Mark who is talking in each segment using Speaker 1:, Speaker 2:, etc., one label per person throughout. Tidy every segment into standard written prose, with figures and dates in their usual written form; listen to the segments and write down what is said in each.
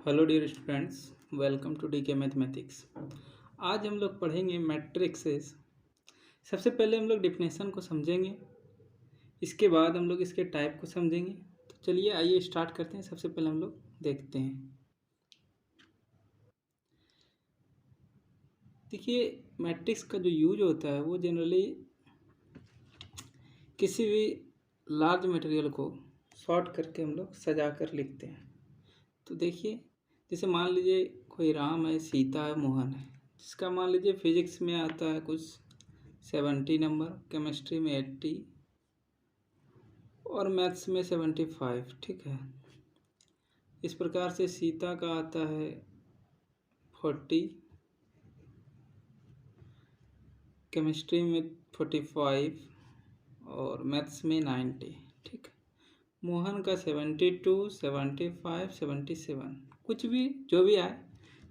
Speaker 1: Hello dear students, welcome to D K mathematics. आज हम लोग पढ़ेंगे मैट्रिक्सेस। सबसे पहले हम लोग डिफिनेशन को समझेंगे, इसके बाद हम लोग इसके टाइप को समझेंगे। तो चलिए आइए स्टार्ट करते हैं। सबसे पहले हम लोग देखते हैं। देखिए, मैट्रिक्स का जो यूज होता है वो जनरली किसी भी लार्ज मटेरियल को शॉर्ट करके हम लोग सजा कर लिखते हैं। तो देखिए, जैसे मान लीजिए कोई राम है, सीता है, मोहन है, जिसका मान लीजिए फिजिक्स में आता है कुछ 70 नंबर, केमिस्ट्री में 80 और मैथ्स में 75। ठीक है। इस प्रकार से सीता का आता है 40, केमिस्ट्री में 45 और मैथ्स में 90। ठीक है। मोहन का 72, 75, 77, कुछ भी जो भी आए।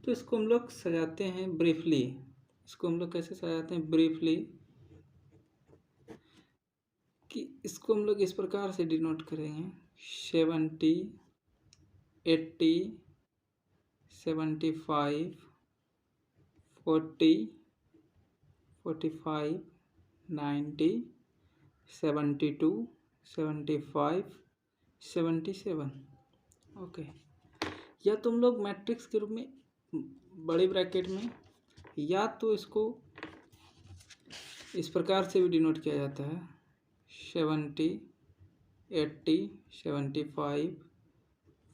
Speaker 1: तो इसको हम लोग सजाते हैं ब्रीफली। इसको हम लोग कैसे सजाते हैं ब्रीफली, कि इसको हम लोग इस प्रकार से डिनोट करेंगे 70, 80, 75, 40, 45, 90, 72, 75, 77। ओके। या तो हम लोग मैट्रिक्स के रूप में बड़े ब्रैकेट में, या तो इसको इस प्रकार से भी डिनोट किया जाता है 70, 80, 75,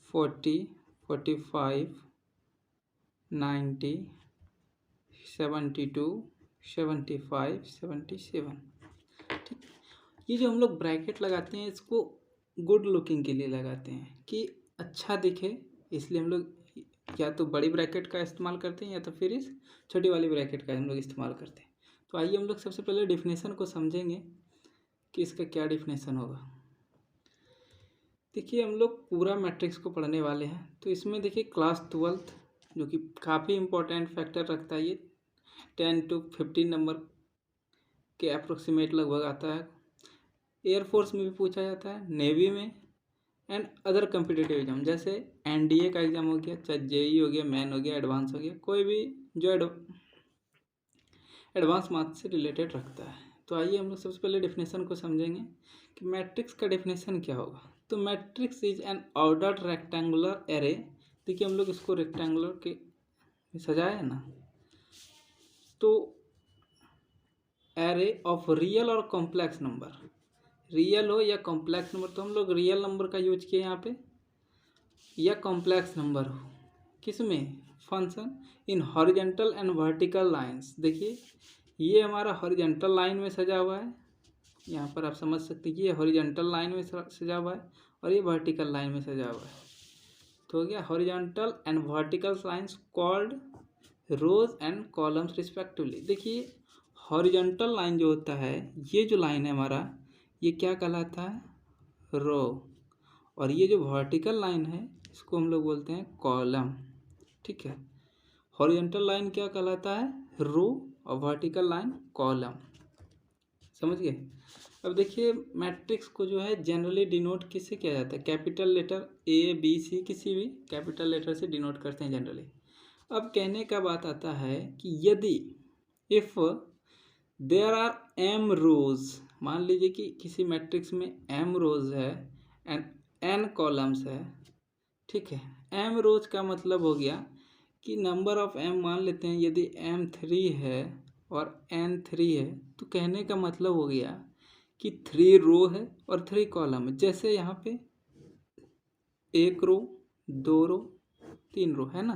Speaker 1: 40, 45, 90, 72, 75, 77। ठीक। ये जो हम लोग ब्रैकेट लगाते हैं, इसको गुड लुकिंग के लिए लगाते हैं कि अच्छा दिखे, इसलिए हम लोग या तो बड़ी ब्रैकेट का इस्तेमाल करते हैं या तो फिर इस छोटी वाली ब्रैकेट का हम लोग इस्तेमाल करते हैं। तो आइए हम लोग सबसे पहले डिफिनेशन को समझेंगे कि इसका क्या डिफिनेशन होगा। देखिए, हम लोग पूरा मैट्रिक्स को पढ़ने वाले हैं। तो इसमें देखिए क्लास 12 जो कि काफ़ी इम्पोर्टेंट फैक्टर रखता है, ये 10 to 15 नंबर के अप्रोक्सीमेट लगभग आता है। एयरफोर्स में भी पूछा जाता है, नेवी में एंड अदर कम्पिटिटिव एग्जाम, जैसे एनडीए का एग्ज़ाम हो गया, चाहे जेई हो गया, मैन हो गया, एडवांस हो गया, कोई भी जो एडवांस मार्क्स से रिलेटेड रखता है। तो आइए हम लोग सबसे पहले डिफिनेशन को समझेंगे कि मैट्रिक्स का डिफिनेशन क्या होगा। तो matrix is an ordered rectangular array. देखिए, हम लोग इसको रेक्टेंगुलर के सजाए है ना, तो एरे ऑफ रियल और कॉम्प्लेक्स नंबर, रियल हो या कॉम्प्लेक्स नंबर, तो हम लोग रियल नंबर का यूज किए यहाँ पे, या कॉम्प्लेक्स नंबर हो, किसमें function in horizontal and vertical lines. देखिए, ये हमारा हॉरिजेंटल लाइन में सजा हुआ है, यहाँ पर आप समझ सकते हैं कि ये हॉरिजेंटल लाइन में सजा हुआ है और ये वर्टिकल लाइन में सजा हुआ है। तो हो गया horizontal and vertical lines called rows and columns respectively. देखिए, हॉरिजेंटल लाइन जो होता है, ये जो लाइन है हमारा, ये क्या कहलाता है, रो। और ये जो वर्टिकल लाइन है, इसको हम लोग बोलते हैं कॉलम। ठीक है। हॉरिजेंटल लाइन क्या कहलाता है, रो, और वर्टिकल लाइन कॉलम। समझ गए। अब देखिए, मैट्रिक्स को जो है जनरली डिनोट किससे किया जाता है, capital letter A B C, किसी भी कैपिटल लेटर से डिनोट करते हैं जनरली। अब कहने का बात आता है कि यदि इफ देयर आर एम रोज, मान लीजिए कि किसी मैट्रिक्स में एम रोज है एंड एन कॉलम्स है। ठीक है। एम रोज का मतलब हो गया कि नंबर ऑफ एम, मान लेते हैं यदि एम 3 है और एन 3 है, तो कहने का मतलब हो गया कि 3 रो है और 3 कॉलम है। जैसे यहाँ पे 1 रो, 2 रो, 3 रो है ना,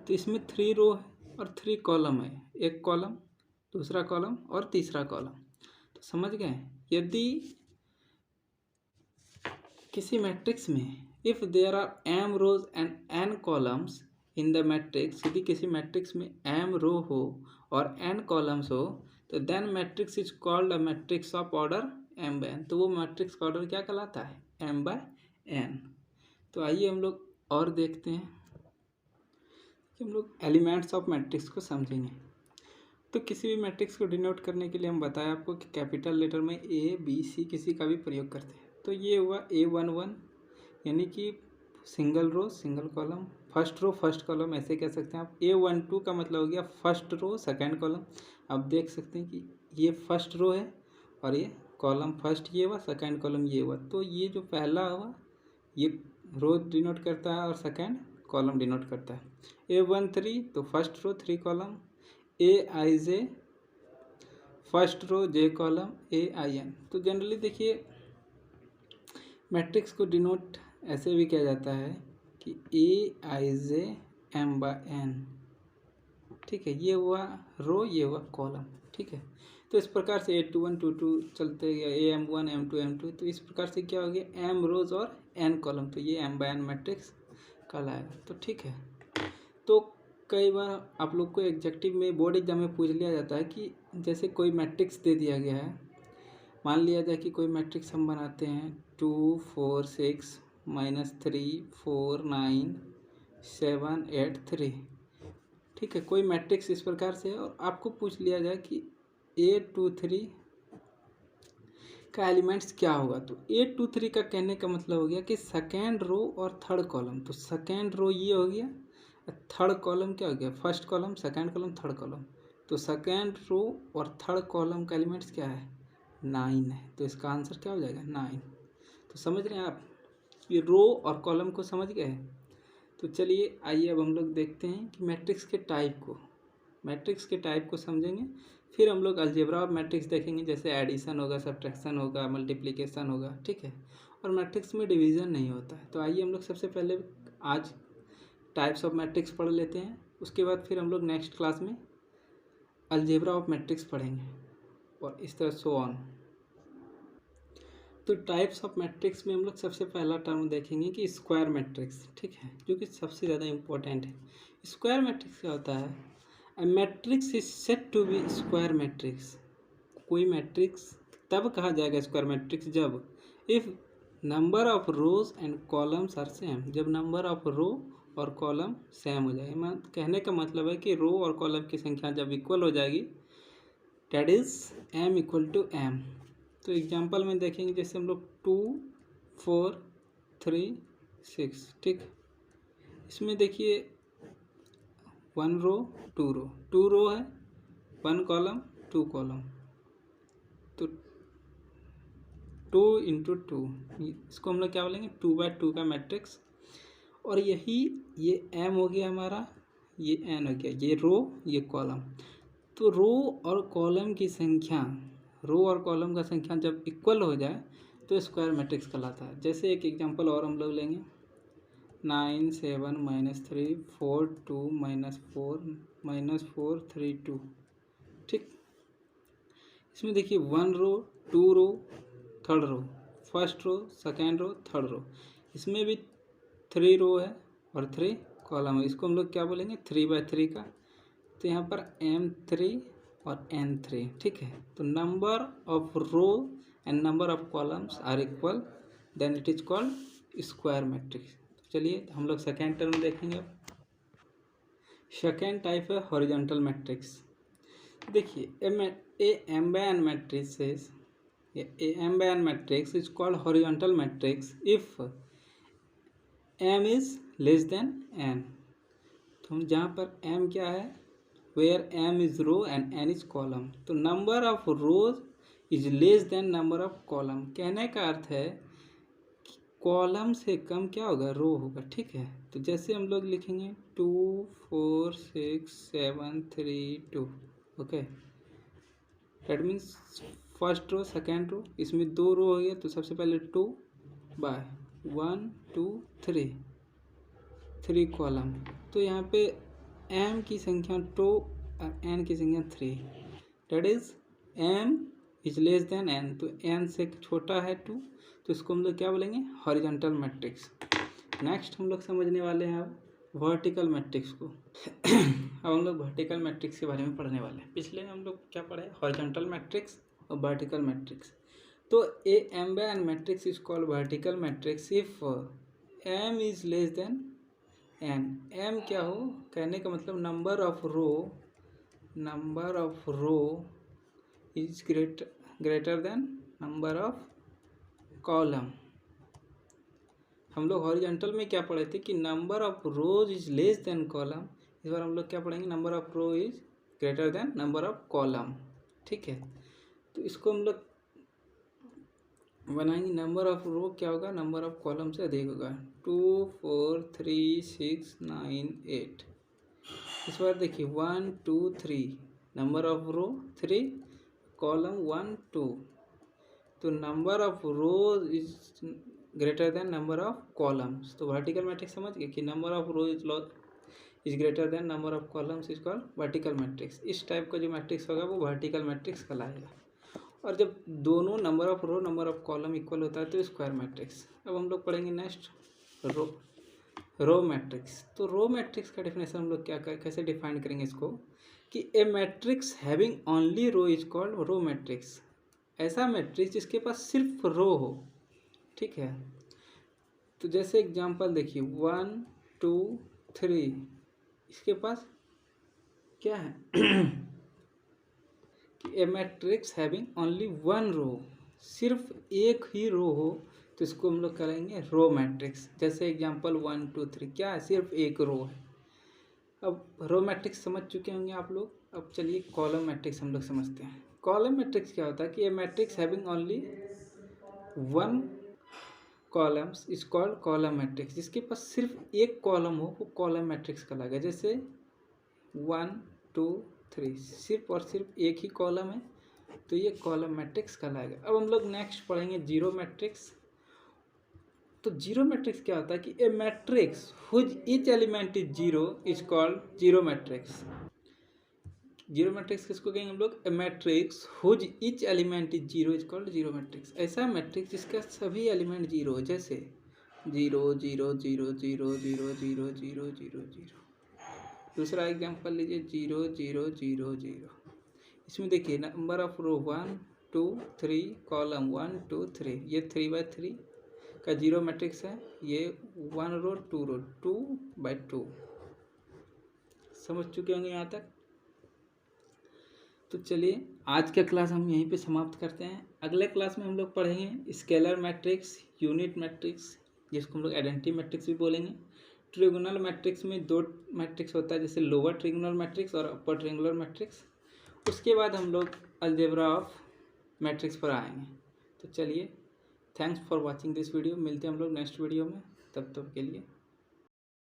Speaker 1: तो इसमें 3 रो है और 3 कॉलम है, एक कॉलम, दूसरा कॉलम और तीसरा कॉलम। तो समझ गए। यदि किसी मैट्रिक्स में if there are M rows and N columns in the matrix, यदि किसी मैट्रिक्स में एम रो हो और एन कॉलम्स हो, तो then matrix is called a matrix of order M by N. तो वो मैट्रिक्स का ऑर्डर क्या कहलाता है, एम बाय एन। तो आइए हम लोग और देखते हैं कि हम लोग एलिमेंट्स ऑफ मैट्रिक्स को समझेंगे। तो किसी भी मैट्रिक्स को डिनोट करने के लिए हम बताया आपको कि कैपिटल लेटर में ए बी सी किसी का भी प्रयोग करते हैं। तो ये हुआ A11, यानी कि single row single column, first row first column, ऐसे कह सकते हैं आप। A12 का मतलब हो गया फर्स्ट रो सेकंड कॉलम। आप देख सकते हैं कि ये फर्स्ट रो है और ये कॉलम फर्स्ट ये हुआ, सेकंड कॉलम ये हुआ। तो ये जो पहला हुआ ये रो डिनोट करता है और सेकंड कॉलम डिनोट करता है। A13 तो first row 3 column, AIJ first row J column, AIN। तो जनरली देखिए मैट्रिक्स को डिनोट ऐसे भी किया जाता है कि AIJ M/N, ठीक है। ये हुआ रो, ये हुआ कॉलम, ठीक है। तो इस प्रकार से A21 22 चलते गया, AM1 M2 M2। तो इस प्रकार से क्या हो गया, M रोज और N कॉलम, तो ये M/N मैट्रिक्स कहलाएगा। तो ठीक है। तो कई बार आप लोग को एग्जेक्टिव में बोर्ड एग्जाम में पूछ लिया जाता है कि जैसे कोई मैट्रिक्स दे दिया गया है, मान लिया जाए कि कोई मैट्रिक्स हम बनाते हैं 2 4 6 -3 4 9 7 8 3, ठीक है। कोई मैट्रिक्स इस प्रकार से है और आपको पूछ लिया जाए कि A23 का एलिमेंट्स क्या होगा। तो A23 का कहने का मतलब हो गया कि सेकेंड रो और थर्ड कॉलम। तो सेकेंड रो ये हो गया, थर्ड कॉलम क्या हो गया, first column second column third column. तो सेकेंड रो और थर्ड कॉलम का एलिमेंट्स क्या है, 9 है। तो इसका आंसर क्या हो जाएगा, 9। तो समझ रहे हैं आप, ये रो और कॉलम को समझ गए। तो चलिए आइए अब हम लोग देखते हैं कि मैट्रिक्स के टाइप को समझेंगे। फिर हम लोग अलजेब्रा ऑफ मैट्रिक्स देखेंगे, जैसे एडिशन होगा, सब्ट्रैक्शन होगा, मल्टीप्लिकेशन होगा, ठीक है। और मैट्रिक्स में डिवीज़न नहीं होता है। तो आइए हम लोग सबसे पहले आज टाइप्स ऑफ मैट्रिक्स पढ़ लेते हैं, उसके बाद फिर हम लोग नेक्स्ट क्लास में अलजेब्रा ऑफ मैट्रिक्स पढ़ेंगे और इस तरह सो ऑन। तो टाइप्स ऑफ मैट्रिक्स में हम लोग सबसे पहला टर्म देखेंगे कि स्क्वायर मैट्रिक्स, ठीक है, जो कि सबसे ज़्यादा इम्पोर्टेंट है। स्क्वायर मैट्रिक्स क्या होता है, a matrix is said to be square matrix. कोई मैट्रिक्स तब कहा जाएगा स्क्वायर मैट्रिक्स जब if number of rows and columns are same, जब नंबर ऑफ रो और कॉलम सेम हो जाए। मैं कहने का मतलब है कि रो और कॉलम की संख्या जब इक्वल हो जाएगी, डेट इज़ M = M। तो एग्जांपल में देखेंगे, जैसे हम लोग 2 4 3 6, ठीक। इसमें देखिए 1 रो 2 रो है, 1 कॉलम 2 कॉलम। तो 2 × 2, इसको हम लोग क्या बोलेंगे, 2/2 का मैट्रिक्स। और यही ये M हो गया हमारा, ये N हो गया, ये रो ये कॉलम। तो रो और कॉलम का संख्या जब इक्वल हो जाए तो स्क्वायर मैट्रिक्स कहलाता है। जैसे एक एग्जांपल और हम लोग लेंगे, 9 7 -3 4 2 -4 -4 3 2, ठीक। इसमें देखिए 1 row 2 row third row, first row second row third row. इसमें भी 3 रो है और 3 कॉलम है। इसको हम लोग क्या बोलेंगे, 3/3 का। तो यहाँ पर M3 और N3, ठीक है। तो number of row and number of columns are equal, then it is called square matrix. चलिए हम लोग सेकेंड टर्म देखेंगे। सेकेंड टाइप है हॉरिजॉन्टल मैट्रिक्स। देखिए M/N matrix is called horizontal matrix if M is less than N। तो जहाँ पर M क्या है, where M is row and N is column, तो number of rows is less than number of column। कहने का अर्थ है कि कॉलम से कम क्या होगा, रो होगा, ठीक है। तो जैसे हम लोग लिखेंगे 2 4 6 7 3 2, okay. That means first row second row, इसमें 2 रो हो गया, तो सबसे पहले 2/1 2 3 कॉलम। तो यहाँ पे M की संख्या 2 और N की संख्या 3, that is M is less than N। तो N से छोटा है 2, तो इसको हम लोग क्या बोलेंगे, हॉरिजॉन्टल मैट्रिक्स। नेक्स्ट हम लोग समझने वाले हैं अब वर्टिकल मैट्रिक्स को। अब हम लोग वर्टिकल मैट्रिक्स के बारे में पढ़ने वाले हैं। पिछले हम लोग क्या पढ़े, हॉरिजॉन्टल मैट्रिक्स और वर्टिकल मैट्रिक्स। तो M/N matrix is called vertical matrix if M is less than N। M क्या हो, कहने का मतलब number of row is greater than number of column. हम लोग हॉरिजॉन्टल में क्या पढ़े थे कि number of rows is less than column. इस बार हम लोग क्या पढ़ेंगे, number of row is greater than number of column. ठीक है, तो इसको हम लोग बनाएंगे, नंबर ऑफ रो क्या होगा, नंबर ऑफ कॉलम से अधिक होगा। 2 4 3 6 9 8। इस बार देखिए 1 2 3, नंबर ऑफ रो 3, कॉलम 1 2, तो number of rows is greater than number of columns. तो वर्टिकल मैट्रिक्स समझ गए कि number of row is greater than number of columns is called vertical matrix. इस टाइप का जो मैट्रिक्स होगा वो वर्टिकल मैट्रिक्स कहलाएगा। और जब दोनों number of row number of column equal होता है तो स्क्वायर मैट्रिक्स। अब हम लोग पढ़ेंगे नेक्स्ट रो मैट्रिक्स। तो रो मैट्रिक्स का डेफिनेशन हम लोग क्या कैसे डिफाइन करेंगे इसको, कि a matrix having only row is called row matrix. ऐसा मैट्रिक्स जिसके पास सिर्फ रो हो। ठीक है, तो जैसे एग्जांपल देखिए 1 2 3, इसके पास क्या है कि a matrix having only one row, सिर्फ एक ही रो हो तो इसको हम लोग करेंगे रो मैट्रिक्स। जैसे एग्जांपल 1 2 3 क्या है, सिर्फ एक रो है। अब रो मैट्रिक्स समझ चुके होंगे आप लोग। अब चलिए कॉलम मैट्रिक्स हम लोग समझते हैं। कॉलम मैट्रिक्स क्या होता है कि a matrix having only one columns is called column matrix. जिसके पास सिर्फ एक कॉलम हो वो कॉलम मैट्रिक्स कहलाएगा। जैसे 1 2 3, सिर्फ और सिर्फ एक ही कॉलम है तो ये कॉलम मैट्रिक्स कहलाएगा। अब हम लोग नेक्स्ट पढ़ेंगे जीरो मैट्रिक्स। तो जीरो मैट्रिक्स क्या होता है कि a matrix whose each element is zero is called zero matrix. Zero matrix किसको कहेंगे हम लोग, a matrix whose each element is zero is called zero matrix. ऐसा मैट्रिक्स जिसका सभी एलिमेंट जीरो हो, जैसे 0 0 0 0 0 0 0 0 0। दूसरा एग्जांपल लीजिए 0 0 0 0। इसमें देखिए नंबर ऑफ रो 1 2 3, कॉलम 1 2 3, ये 3/3 का जीरो मैट्रिक्स है। ये 1 रो 2 रो 2/2। समझ चुके होंगे यहाँ तक। तो चलिए आज का क्लास हम यहीं पे समाप्त करते हैं। अगले क्लास में हम लोग पढ़ेंगे स्केलर मैट्रिक्स, यूनिट मैट्रिक्स, जिसको हम लोग आइडेंटिटी मैट्रिक्स भी बोलेंगे। ट्रिगोनल मैट्रिक्स में दो मैट्रिक्स होता है, जैसे लोअर ट्रिगोनल मैट्रिक्स और अपर ट्रिगोनल मैट्रिक्स। उसके बाद हम लोग अलजेब्रा ऑफ मैट्रिक्स पर आएंगे। तो चलिए, thanks for watching this video. मिलते हैं हम लोग नेक्स्ट वीडियो में, तब तक के लिए।